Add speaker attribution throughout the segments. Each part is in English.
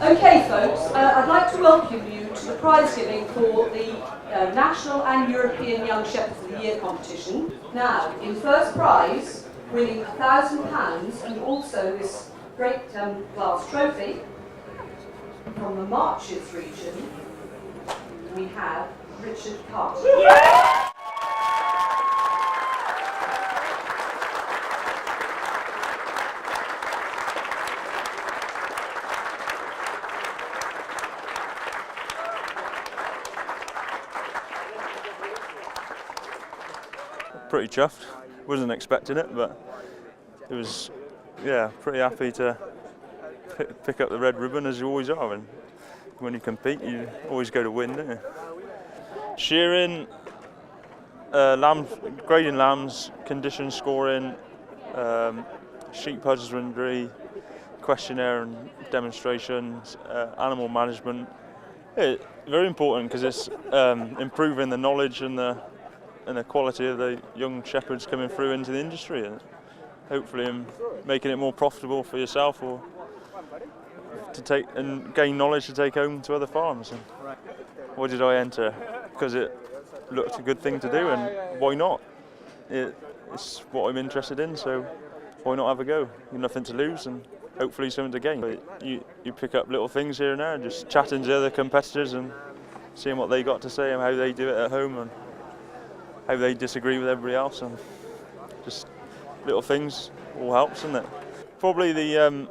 Speaker 1: Okay folks, I'd like to welcome you to the prize giving for the National and European Young Shepherds of the Year competition. Now, in first prize, winning £1,000 and also this great glass trophy from the Marches region, we have Richard Carter.
Speaker 2: Pretty chuffed. Wasn't expecting it, but it was, yeah, pretty happy to pick up the red ribbon, as you always are. And when you compete, you always go to win, don't you? Shearing, grading lambs, condition scoring, sheep husbandry, questionnaire and demonstrations, animal management. Very important because it's improving the knowledge and the quality of the young shepherds coming through into the industry, and hopefully making it more profitable for yourself or to take and gain knowledge to take home to other farms. And why did I enter? Because it looked a good thing to do, and why not? It's what I'm interested in, so why not have a go? You've nothing to lose and hopefully something to gain. But you pick up little things here and there, just chatting to other competitors and seeing what they got to say and how they do it at home and how they disagree with everybody else, and just little things all helps, isn't it? Probably the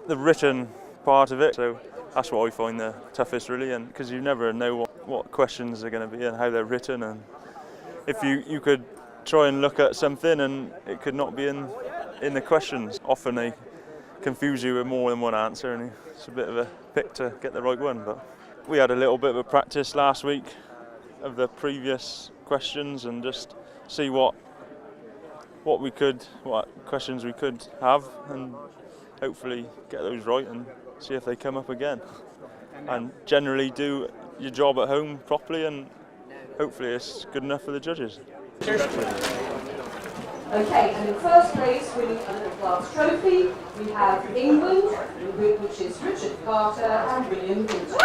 Speaker 2: written part of it, so that's what I find the toughest really, and because you never know what questions are going to be and how they're written, and if you could try and look at something and it could not be in the questions. Often they confuse you with more than one answer, and it's a bit of a pick to get the right one. But we had a little bit of a practice last week of the previous questions and just see what questions we could have, and hopefully get those right and see if they come up again, and generally do your job at home properly, and hopefully it's good enough for the judges.
Speaker 1: Okay, and in first place, winning a little glass trophy, we have England, which is Richard Carter and William Hinton.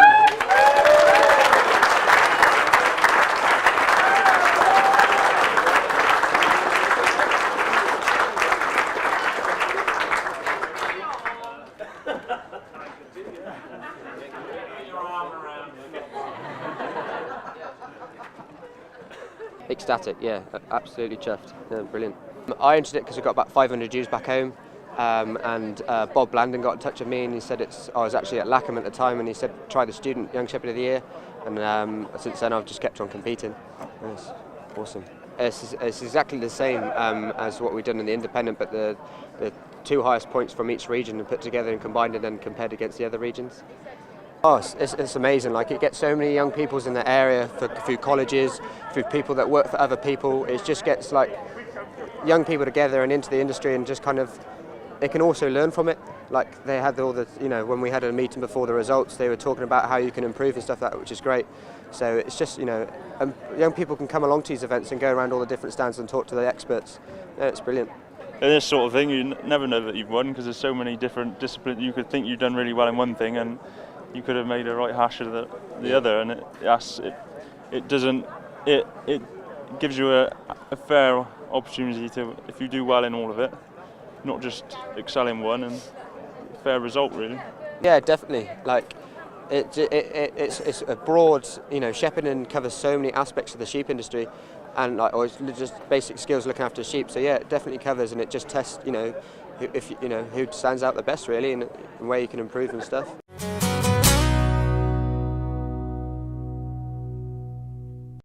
Speaker 3: Ecstatic, yeah, absolutely chuffed, yeah, brilliant. I entered it because I got about 500 Jews back home, and Bob Blandon got in touch with me and he said I was actually at Lackham at the time, and he said try the Student Young Shepherd of the Year, and since then I've just kept on competing. It's awesome. It's exactly the same as what we've done in the Independent, but the two highest points from each region are put together and combined and then compared against the other regions. Oh, it's amazing. Like, it gets so many young peoples in the area through colleges, through people that work for other people. It just gets like young people together and into the industry, and just kind of, they can also learn from it. Like, they had all the, when we had a meeting before the results, they were talking about how you can improve and stuff like that, which is great. So it's just, young people can come along to these events and go around all the different stands and talk to the experts. Yeah, it's brilliant.
Speaker 2: And this sort of thing, you never know that you've won, because there's so many different disciplines. You could think you've done really well in one thing, and you could have made a right hash of the other, and it gives you a fair opportunity to, if you do well in all of it, not just excel in one, and fair result really.
Speaker 3: Yeah, definitely. Like, it's a broad, shepherding covers so many aspects of the sheep industry, and like always just basic skills looking after sheep. So yeah, it definitely covers, and it just tests, who stands out the best really, and where you can improve and stuff.